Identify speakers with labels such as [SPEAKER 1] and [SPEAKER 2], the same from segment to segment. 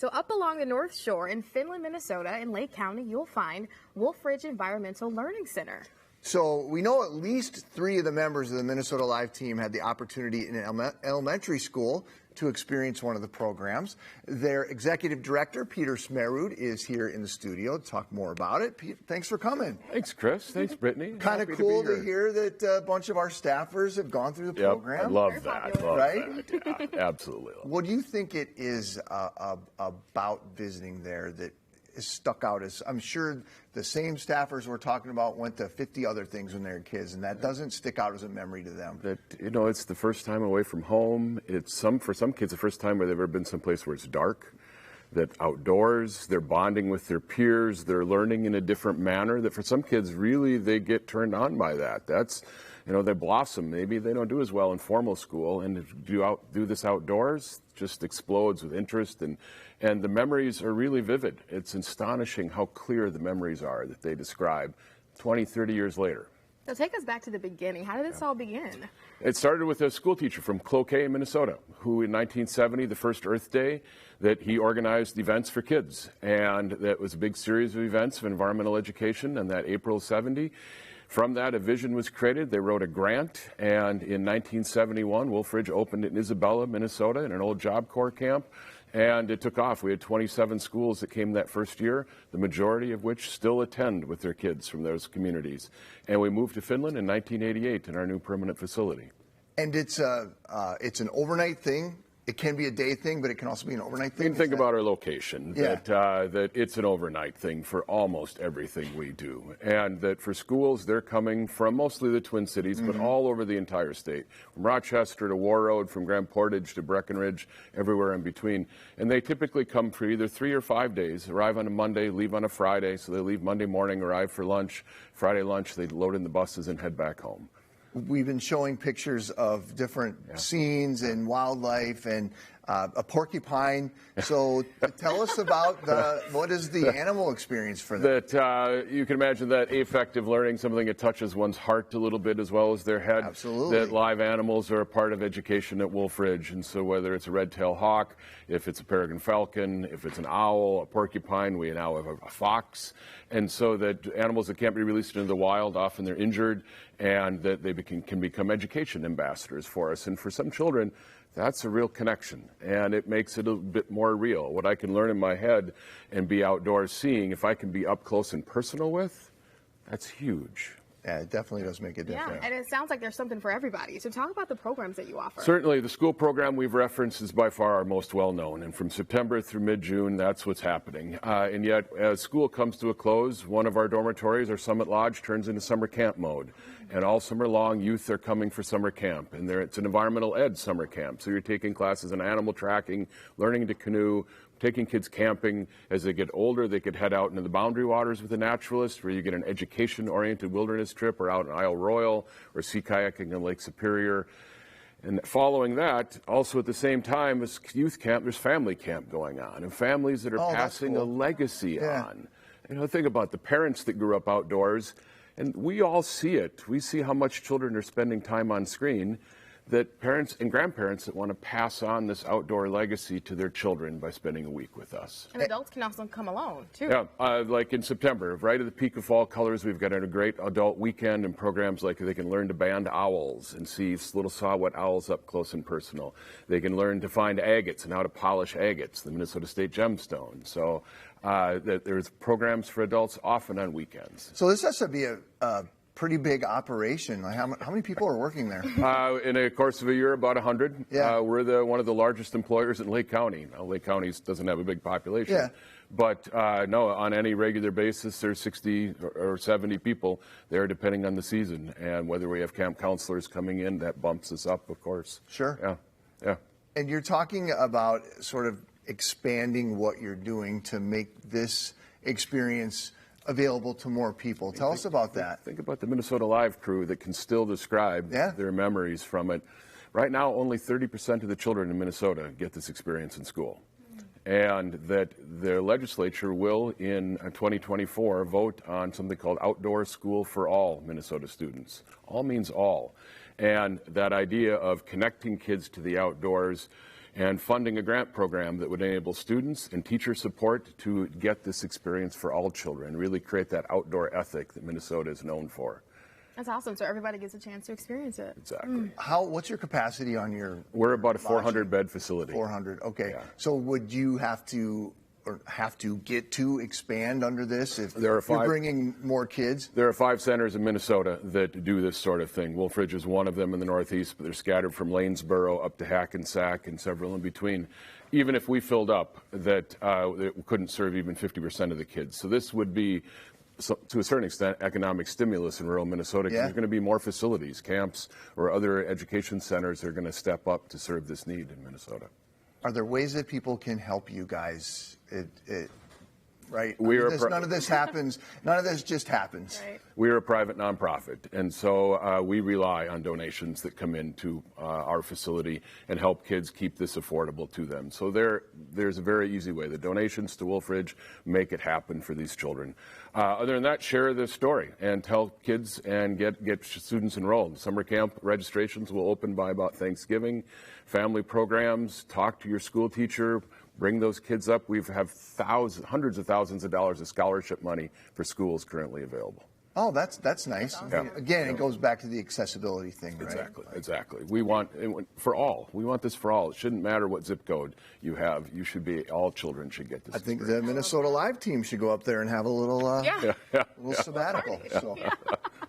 [SPEAKER 1] So up along the North Shore in Finland, Minnesota, in Lake County, you'll find Wolf Ridge Environmental Learning Center.
[SPEAKER 2] So we know at least 3 of the members of the Minnesota Live team had the opportunity in elementary school to experience one of the programs. Their executive director, Peter Smerud, is here in the studio to talk more about it. Pete, thanks for coming.
[SPEAKER 3] Thanks, Chris. Thanks, Brittany.
[SPEAKER 2] Kind of cool to hear that a bunch of our staffers have gone through the program.
[SPEAKER 3] I love that.
[SPEAKER 2] Right?
[SPEAKER 3] That. Yeah, absolutely.
[SPEAKER 2] What do you think it is about visiting there that is stuck out? As I'm sure the same staffers we're talking about went to 50 other things when they were kids, and that doesn't stick out as a memory to them.
[SPEAKER 3] That, it's the first time away from home. It's for some kids the first time where they've ever been someplace where it's dark. That outdoors, they're bonding with their peers, they're learning in a different manner. That for some kids, really, they get turned on by that. That's, they blossom. Maybe they don't do as well in formal school, and to do this outdoors just explodes with interest, and the memories are really vivid. It's astonishing how clear the memories are that they describe 20, 30 years later.
[SPEAKER 1] So take us back to the beginning. How did this all begin?
[SPEAKER 3] It started with a school teacher from Cloquet, Minnesota, who in 1970, the first Earth Day, that he organized events for kids. And that was a big series of events of environmental education, and that April 70. From that, a vision was created. They wrote a grant, and in 1971, Wolf Ridge opened in Isabella, Minnesota, in an old Job Corps camp, and it took off. We had 27 schools that came that first year, the majority of which still attend with their kids from those communities. And we moved to Finland in 1988 in our new permanent facility.
[SPEAKER 2] And it's an overnight thing. It can be a day thing, but it can also be an overnight thing.
[SPEAKER 3] You can think about our location,
[SPEAKER 2] Yeah.
[SPEAKER 3] that it's an overnight thing for almost everything we do. And that for schools, they're coming from mostly the Twin Cities, but all over the entire state. From Rochester to Warroad, from Grand Portage to Breckenridge, everywhere in between. And they typically come for either 3 or 5 days, arrive on a Monday, leave on a Friday. So they leave Monday morning, arrive for lunch. Friday lunch, they load in the buses and head back home.
[SPEAKER 2] We've been showing pictures of different scenes and wildlife and a porcupine. So tell us about what is the animal experience for them?
[SPEAKER 3] That you can imagine that affective learning, something that touches one's heart a little bit as well as their head.
[SPEAKER 2] Absolutely.
[SPEAKER 3] That live animals are a part of education at Wolf Ridge. And so whether it's a red-tailed hawk, if it's a peregrine falcon, if it's an owl, a porcupine, we now have a fox. And so that animals that can't be released into the wild, often they're injured, and that they can become education ambassadors for us. And for some children, that's a real connection, and it makes it a bit more real. What I can learn in my head and be outdoors seeing, if I can be up close and personal with, that's huge.
[SPEAKER 2] Yeah, it definitely does make a difference.
[SPEAKER 1] Yeah, and it sounds like there's something for everybody. So talk about the programs that you offer.
[SPEAKER 3] Certainly, the school program we've referenced is by far our most well-known, and from September through mid-June, that's what's happening. And yet, as school comes to a close, one of our dormitories, our Summit Lodge, turns into summer camp mode. And all summer long, youth are coming for summer camp, and it's an environmental ed summer camp. So you're taking classes in animal tracking, learning to canoe, taking kids camping. As they get older, they could head out into the Boundary Waters with a naturalist, where you get an education-oriented wilderness trip, or out in Isle Royal, or sea kayaking in Lake Superior. And following that, also at the same time as youth camp, there's family camp going on, and families that are passing a legacy on. Think about the parents that grew up outdoors, and we all see it. We see how much children are spending time on screen, that parents and grandparents that want to pass on this outdoor legacy to their children by spending a week with us.
[SPEAKER 1] And adults can also come alone, too.
[SPEAKER 3] Yeah, like in September, right at the peak of fall colors, we've got a great adult weekend and programs like they can learn to band owls and see little saw-whet owls up close and personal. They can learn to find agates and how to polish agates, the Minnesota State Gemstone. So there's programs for adults often on weekends.
[SPEAKER 2] So this has to be a pretty big operation. Like how many people are working there?
[SPEAKER 3] In a course of a year, about 100.
[SPEAKER 2] Yeah.
[SPEAKER 3] We're one of the largest employers in Lake County. Now, Lake County doesn't have a big population.
[SPEAKER 2] Yeah.
[SPEAKER 3] But no, on any regular basis, there's 60 or 70 people there, depending on the season. And whether we have camp counselors coming in, that bumps us up, of course.
[SPEAKER 2] Sure.
[SPEAKER 3] Yeah.
[SPEAKER 2] And you're talking about sort of expanding what you're doing to make this experience available to more people. Tell us about that.
[SPEAKER 3] Think about the Minnesota Live crew that can still describe their memories from it. Right now, only 30% of the children in Minnesota get this experience in school. And that the legislature will, in 2024, vote on something called Outdoor School for All Minnesota students. All means all. And that idea of connecting kids to the outdoors and funding a grant program that would enable students and teacher support to get this experience for all children, really create that outdoor ethic that Minnesota is known for.
[SPEAKER 1] That's awesome. So everybody gets a chance to experience it.
[SPEAKER 3] Exactly.
[SPEAKER 2] What's your capacity on your?
[SPEAKER 3] We're about a 400-bed facility.
[SPEAKER 2] 400. Okay.
[SPEAKER 3] Yeah.
[SPEAKER 2] So would you have to get to expand under this if
[SPEAKER 3] There are
[SPEAKER 2] you're bringing more kids?
[SPEAKER 3] There are 5 centers in Minnesota that do this sort of thing. Wolfridge is one of them in the Northeast, but they're scattered from Lanesboro up to Hackensack and several in between. Even if we filled up, that it couldn't serve even 50% of the kids. So this would be, to a certain extent, economic stimulus in rural Minnesota, because there's going to be more facilities, camps, or other education centers that are going to step up to serve this need in Minnesota.
[SPEAKER 2] Are there ways that people can help you guys? Right? None of this happens. None of this just happens.
[SPEAKER 1] Right.
[SPEAKER 3] We are a private nonprofit, and so we rely on donations that come into our facility and help kids keep this affordable to them. So there's a very easy way. The donations to Wolfridge make it happen for these children. Other than that, share the story and tell kids and get students enrolled. Summer camp registrations will open by about Thanksgiving. Family programs, talk to your school teacher. Bring those kids up. We have hundreds of thousands of dollars of scholarship money for schools currently available.
[SPEAKER 2] Oh, that's nice.
[SPEAKER 3] Yeah.
[SPEAKER 2] Again, it goes back to the accessibility thing, right?
[SPEAKER 3] Exactly. We want for all. We want this for all. It shouldn't matter what zip code you have. You should be. All children should get this.
[SPEAKER 2] I think the Minnesota Live team should go up there and have a little little sabbatical. So.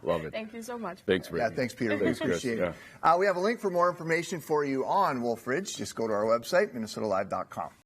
[SPEAKER 3] Love it.
[SPEAKER 1] Thank you so much.
[SPEAKER 3] Thanks, Brittany.
[SPEAKER 2] Yeah, thanks, Peter.
[SPEAKER 3] Thanks, Chris.
[SPEAKER 2] Appreciate it. We have a link for more information for you on Wolfridge. Just go to our website, minnesotalive.com.